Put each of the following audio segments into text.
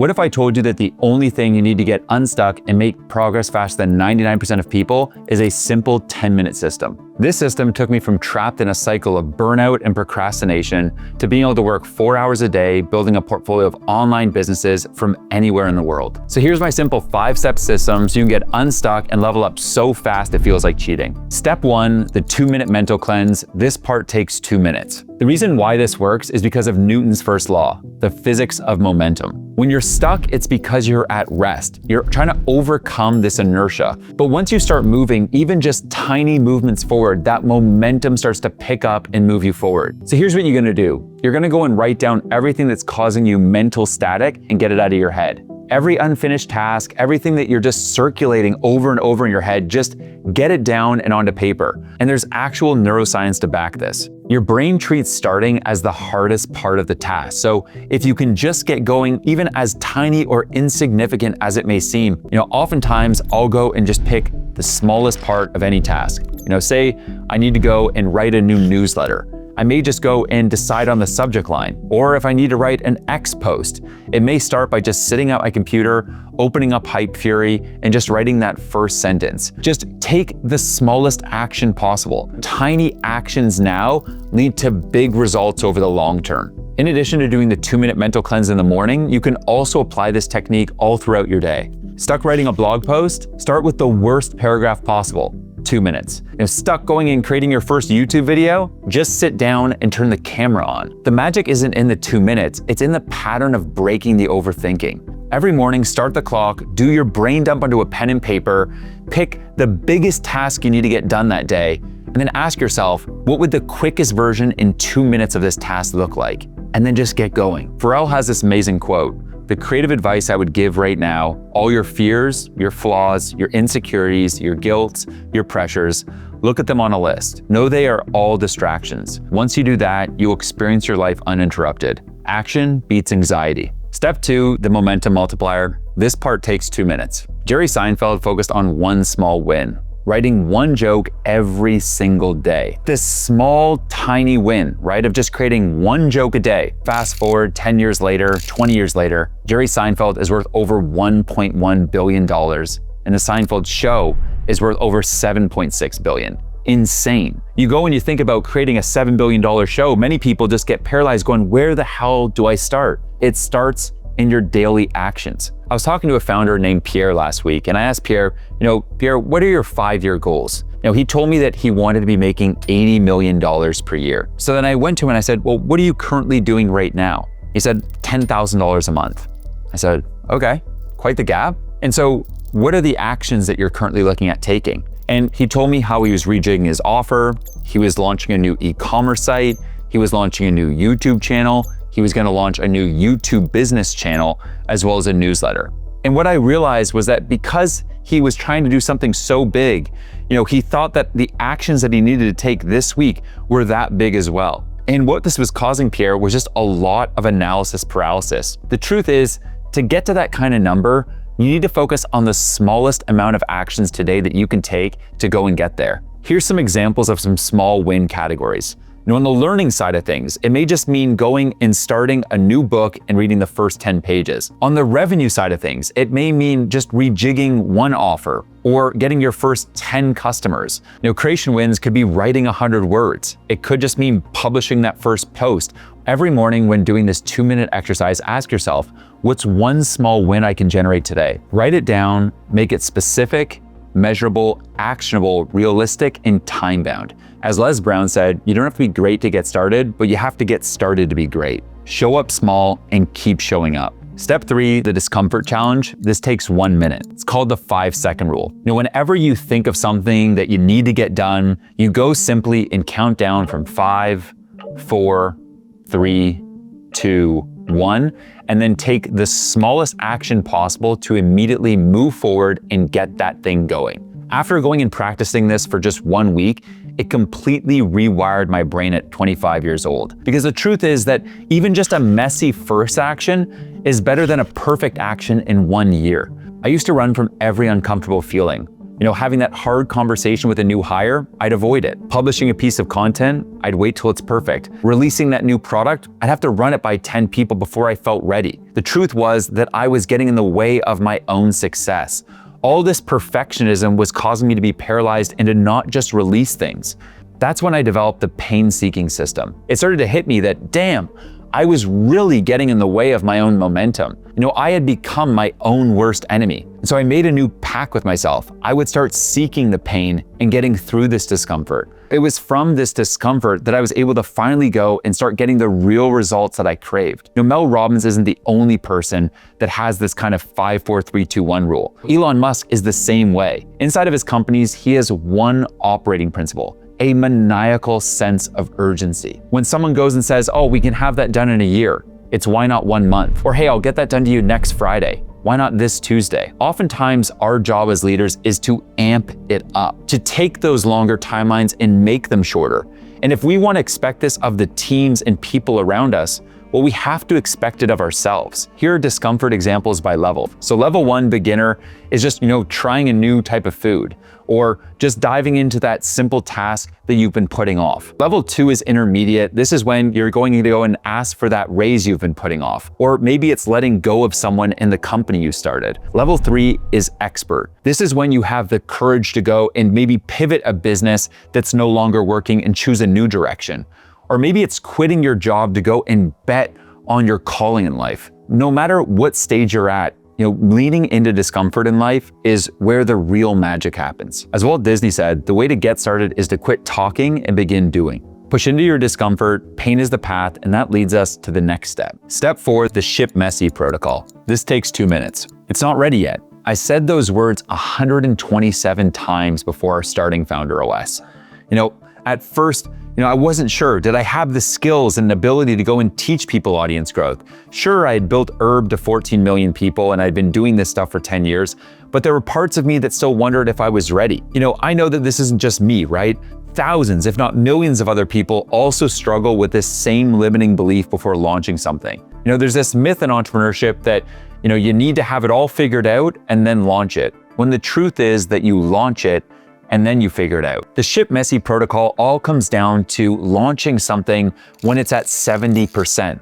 What if I told you that the only thing you need to get unstuck and make progress faster than 99% of people is a simple 10-minute system? This system took me from trapped in a cycle of burnout and procrastination to being able to work 4 hours a day building a portfolio of online businesses from anywhere in the world. So here's my simple 5-step system so you can get unstuck and level up so fast it feels like cheating. Step 1, the 2-minute mental cleanse. This part takes 2 minutes. The reason why this works is because of Newton's first law, the physics of momentum. When you're stuck, it's because you're at rest. You're trying to overcome this inertia. But once you start moving, even just tiny movements forward, that momentum starts to pick up and move you forward. So here's what you're gonna do. You're gonna go and write down everything that's causing you mental static and get it out of your head. Every unfinished task, everything that you're just circulating over and over in your head, just get it down and onto paper. And there's actual neuroscience to back this. Your brain treats starting as the hardest part of the task. So if you can just get going, even as tiny or insignificant as it may seem, oftentimes I'll go and just pick the smallest part of any task. Say I need to go and write a new newsletter. I may just go and decide on the subject line. Or if I need to write an X post, it may start by just sitting at my computer, opening up Hype Fury, and just writing that first sentence. Just take the smallest action possible. Tiny actions now lead to big results over the long term. In addition to doing the 2-minute mental cleanse in the morning, you can also apply this technique all throughout your day. Stuck writing a blog post? Start with the worst paragraph possible. 2 minutes. Stuck going and creating your first YouTube video? Just sit down and turn the camera on. The magic isn't in the 2 minutes, it's in the pattern of breaking the overthinking. Every morning, start the clock, do your brain dump onto a pen and paper, pick the biggest task you need to get done that day, and then ask yourself, what would the quickest version in 2 minutes of this task look like? And then just get going. Pharrell has this amazing quote: the creative advice I would give right now, all your fears, your flaws, your insecurities, your guilt, your pressures, look at them on a list. Know they are all distractions. Once you do that, you'll experience your life uninterrupted. Action beats anxiety. Step 2, the Momentum Multiplier. This part takes 2 minutes. Jerry Seinfeld focused on one small win: writing one joke every single day. This small, tiny win, right, of just creating one joke a day. Fast forward 10 years later, 20 years later, Jerry Seinfeld is worth over $1.1 billion, and the Seinfeld show is worth over $7.6 billion. Insane. You go and you think about creating a $7 billion show, many people just get paralyzed going, where the hell do I start? It starts in your daily actions. I was talking to a founder named Pierre last week, and I asked Pierre, Pierre, what are your 5-year goals? He told me that he wanted to be making $80 million per year. So then I went to him and I said, well, what are you currently doing right now? He said, $10,000 a month. I said, okay, quite the gap. And so what are the actions that you're currently looking at taking? And he told me how he was rejigging his offer. He was launching a new e-commerce site. He was launching a new YouTube channel. He was going to launch a new YouTube business channel, as well as a newsletter. And what I realized was that because he was trying to do something so big, he thought that the actions that he needed to take this week were that big as well. And what this was causing Pierre was just a lot of analysis paralysis. The truth is, to get to that kind of number, you need to focus on the smallest amount of actions today that you can take to go and get there. Here's some examples of some small win categories. On the learning side of things, it may just mean going and starting a new book and reading the first 10 pages. On the revenue side of things, it may mean just rejigging one offer or getting your first 10 customers. Creation wins could be writing 100 words. It could just mean publishing that first post. Every morning when doing this 2-minute exercise, ask yourself, what's one small win I can generate today? Write it down, make it specific, measurable, actionable, realistic, and time-bound. As Les Brown said, you don't have to be great to get started, but you have to get started to be great. Show up small and keep showing up. Step 3, the discomfort challenge. This takes 1 minute. It's called the 5-second rule. Whenever you think of something that you need to get done, you go simply and count down from 5, 4, 3, 2, 1, and then take the smallest action possible to immediately move forward and get that thing going. After going and practicing this for just 1 week, it completely rewired my brain at 25 years old. Because the truth is that even just a messy first action is better than a perfect action in 1 year. I used to run from every uncomfortable feeling. Having that hard conversation with a new hire, I'd avoid it. Publishing a piece of content, I'd wait till it's perfect. Releasing that new product, I'd have to run it by 10 people before I felt ready. The truth was that I was getting in the way of my own success. All this perfectionism was causing me to be paralyzed and to not just release things. That's when I developed the pain-seeking system. It started to hit me that, damn, I was really getting in the way of my own momentum. I had become my own worst enemy. And so I made a new pact with myself. I would start seeking the pain and getting through this discomfort. It was from this discomfort that I was able to finally go and start getting the real results that I craved. Mel Robbins isn't the only person that has this kind of 5-4-3-2-1 rule. Elon Musk is the same way. Inside of his companies, he has one operating principle: a maniacal sense of urgency. When someone goes and says, oh, we can have that done in a year, it's why not 1 month? Or hey, I'll get that done to you next Friday. Why not this Tuesday? Oftentimes, our job as leaders is to amp it up, to take those longer timelines and make them shorter. And if we want to expect this of the teams and people around us, well, we have to expect it of ourselves. Here are discomfort examples by level. So level 1, beginner, is just, trying a new type of food, or just diving into that simple task that you've been putting off. Level 2 is intermediate. This is when you're going to go and ask for that raise you've been putting off. Or maybe it's letting go of someone in the company you started. Level 3 is expert. This is when you have the courage to go and maybe pivot a business that's no longer working and choose a new direction. Or maybe it's quitting your job to go and bet on your calling in life. No matter what stage you're at, leaning into discomfort in life is where the real magic happens. As Walt Disney said, the way to get started is to quit talking and begin doing. Push into your discomfort, pain is the path, and that leads us to the next step. Step 4, the ship messy protocol. This takes 2 minutes. It's not ready yet. I said those words 127 times before starting Founder OS. At first, I wasn't sure. Did I have the skills and ability to go and teach people audience growth? Sure, I had built Herb to 14 million people and I'd been doing this stuff for 10 years, but there were parts of me that still wondered if I was ready. I know that this isn't just me, right? Thousands, if not millions of other people also struggle with this same limiting belief before launching something. There's this myth in entrepreneurship that, you need to have it all figured out and then launch it, when the truth is that you launch it and then you figure it out. The ship messy protocol all comes down to launching something when it's at 70%.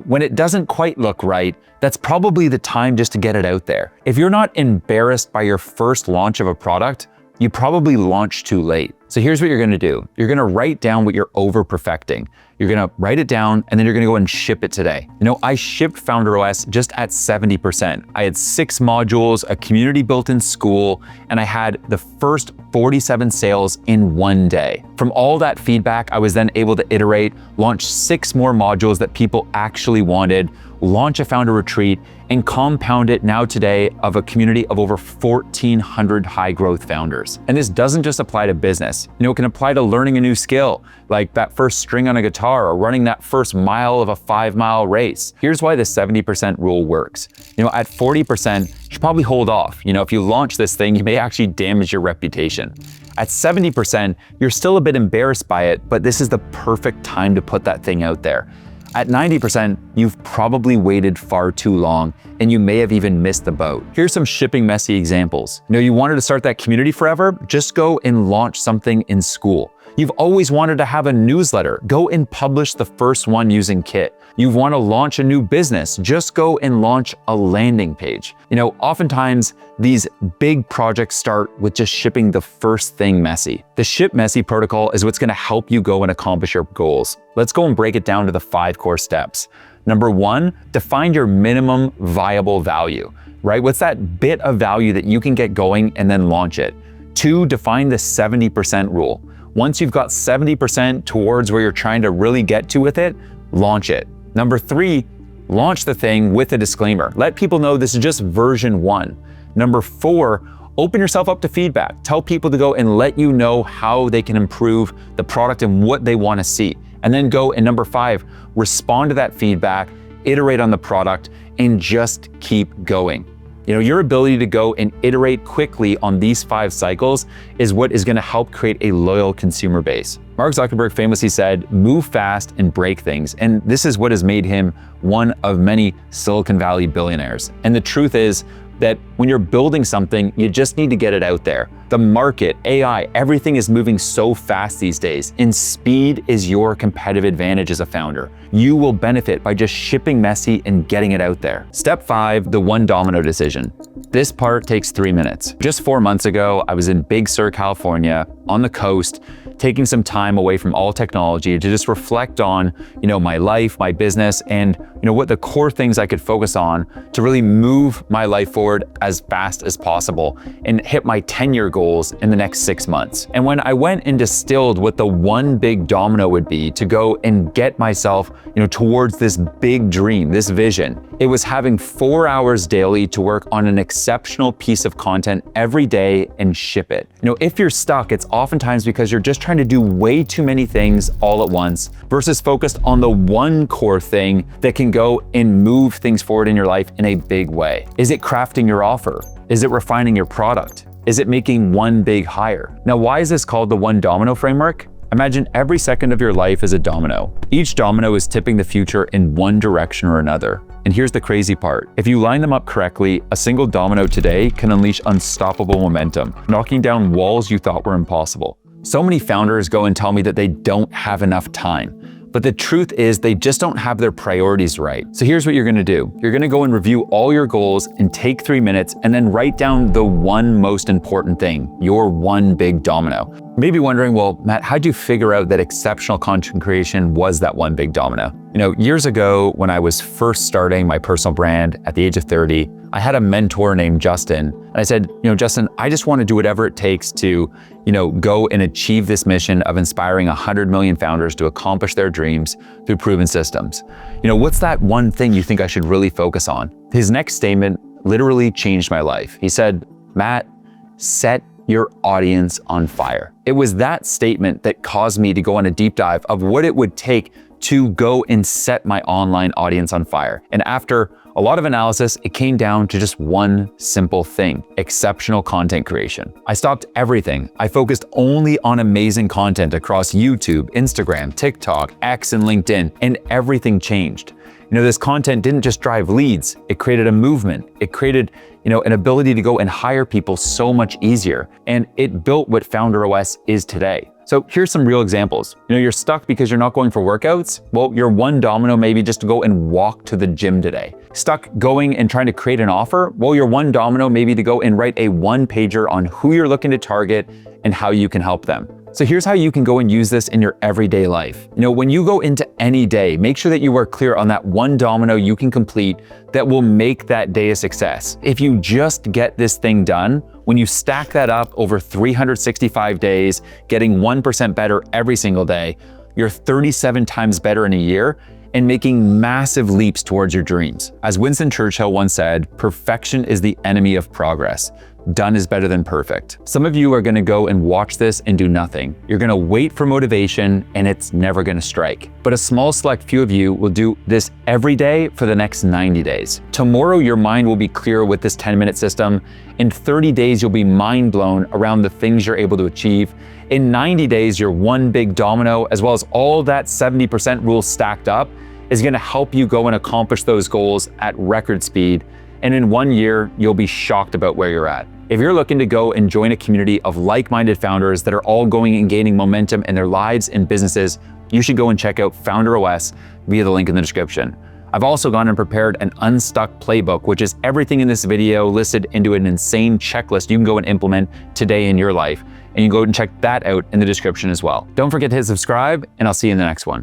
When it doesn't quite look right, that's probably the time just to get it out there. If you're not embarrassed by your first launch of a product, you probably launched too late. So here's what you're gonna do. You're gonna write down what you're over-perfecting. You're gonna write it down and then you're gonna go and ship it today. I shipped Founder OS just at 70%. I had 6 modules, a community built in school, and I had the first 47 sales in 1 day. From all that feedback, I was then able to iterate, launch 6 more modules that people actually wanted, launch a founder retreat, and compound it now today of a community of over 1,400 high growth founders. And this doesn't just apply to business. It can apply to learning a new skill, like that first string on a guitar or running that first mile of a 5-mile race. Here's why the 70% rule works. At 40%, you should probably hold off. If you launch this thing, you may actually damage your reputation. At 70%, you're still a bit embarrassed by it, but this is the perfect time to put that thing out there. At 90%, you've probably waited far too long and you may have even missed the boat. Here's some shipping messy examples. You wanted to start that community forever? Just go and launch something in school. You've always wanted to have a newsletter. Go and publish the first one using Kit. You want to launch a new business. Just go and launch a landing page. Oftentimes these big projects start with just shipping the first thing messy. The ship messy protocol is what's going to help you go and accomplish your goals. Let's go and break it down to the 5 core steps. Number 1, define your minimum viable value, right? What's that bit of value that you can get going and then launch it? 2, define the 70% rule. Once you've got 70% towards where you're trying to really get to with it, launch it. Number 3, launch the thing with a disclaimer. Let people know this is just version 1. Number 4, open yourself up to feedback. Tell people to go and let you know how they can improve the product and what they want to see. And then go, and number 5, respond to that feedback, iterate on the product, and just keep going. Your ability to go and iterate quickly on these 5 cycles is what is going to help create a loyal consumer base. Mark Zuckerberg famously said, move fast and break things. And this is what has made him one of many Silicon Valley billionaires. And the truth is, that when you're building something, you just need to get it out there. The market, AI, everything is moving so fast these days, and speed is your competitive advantage as a founder. You will benefit by just shipping messy and getting it out there. Step 5, the One Domino Decision. This part takes 3 minutes. Just 4 months ago, I was in Big Sur, California, on the coast, taking some time away from all technology to just reflect on, my life, my business, and what the core things I could focus on to really move my life forward as fast as possible and hit my 10-year goals in the next 6 months. And when I went and distilled what the one big domino would be to go and get myself, towards this big dream, this vision, it was having 4 hours daily to work on an exceptional piece of content every day and ship it. If you're stuck, it's oftentimes because you're just trying to do way too many things all at once versus focused on the one core thing that can go and move things forward in your life in a big way. Is it crafting your offer? Is it refining your product? Is it making one big hire? Now, why is this called the One Domino framework? Imagine every second of your life is a domino. Each domino is tipping the future in one direction or another. And here's the crazy part. If you line them up correctly, a single domino today can unleash unstoppable momentum, knocking down walls you thought were impossible. So many founders go and tell me that they don't have enough time. But the truth is they just don't have their priorities right. So here's what you're gonna do. You're gonna go and review all your goals and take 3 minutes and then write down the one most important thing, your one big domino. You may be wondering, well, Matt, how'd you figure out that exceptional content creation was that one big domino? Years ago, when I was first starting my personal brand at the age of 30, I had a mentor named Justin. And I said, Justin, I just want to do whatever it takes to, go and achieve this mission of inspiring 100 million founders to accomplish their dreams through proven systems. What's that one thing you think I should really focus on? His next statement literally changed my life. He said, Matt, set your audience on fire. It was that statement that caused me to go on a deep dive of what it would take to go and set my online audience on fire. And after a lot of analysis, it came down to just one simple thing: exceptional content creation. I stopped everything. I focused only on amazing content across YouTube, Instagram, TikTok, X, and LinkedIn, and everything changed. This content didn't just drive leads, it created a movement. It created, an ability to go and hire people so much easier. And it built what Founder OS is today. So here's some real examples. You're stuck because you're not going for workouts. Well, your one domino maybe just to go and walk to the gym today. Stuck going and trying to create an offer. Well, your one domino maybe to go and write a one-pager on who you're looking to target and how you can help them. So here's how you can go and use this in your everyday life. When you go into any day, make sure that you are clear on that one domino you can complete that will make that day a success. If you just get this thing done, when you stack that up over 365 days, getting 1% better every single day, you're 37 times better in a year and making massive leaps towards your dreams. As Winston Churchill once said, perfection is the enemy of progress. Done is better than perfect. Some of you are gonna go and watch this and do nothing. You're gonna wait for motivation and it's never gonna strike. But a small select few of you will do this every day for the next 90 days. Tomorrow, your mind will be clear with this 10-minute system. In 30 days, you'll be mind blown around the things you're able to achieve. In 90 days, your one big domino, as well as all that 70% rule stacked up, is gonna help you go and accomplish those goals at record speed. And in 1 year, you'll be shocked about where you're at. If you're looking to go and join a community of like-minded founders that are all going and gaining momentum in their lives and businesses, you should go and check out Founder OS via the link in the description. I've also gone and prepared an Unstuck playbook, which is everything in this video listed into an insane checklist you can go and implement today in your life. And you can go and check that out in the description as well. Don't forget to hit subscribe, and I'll see you in the next one.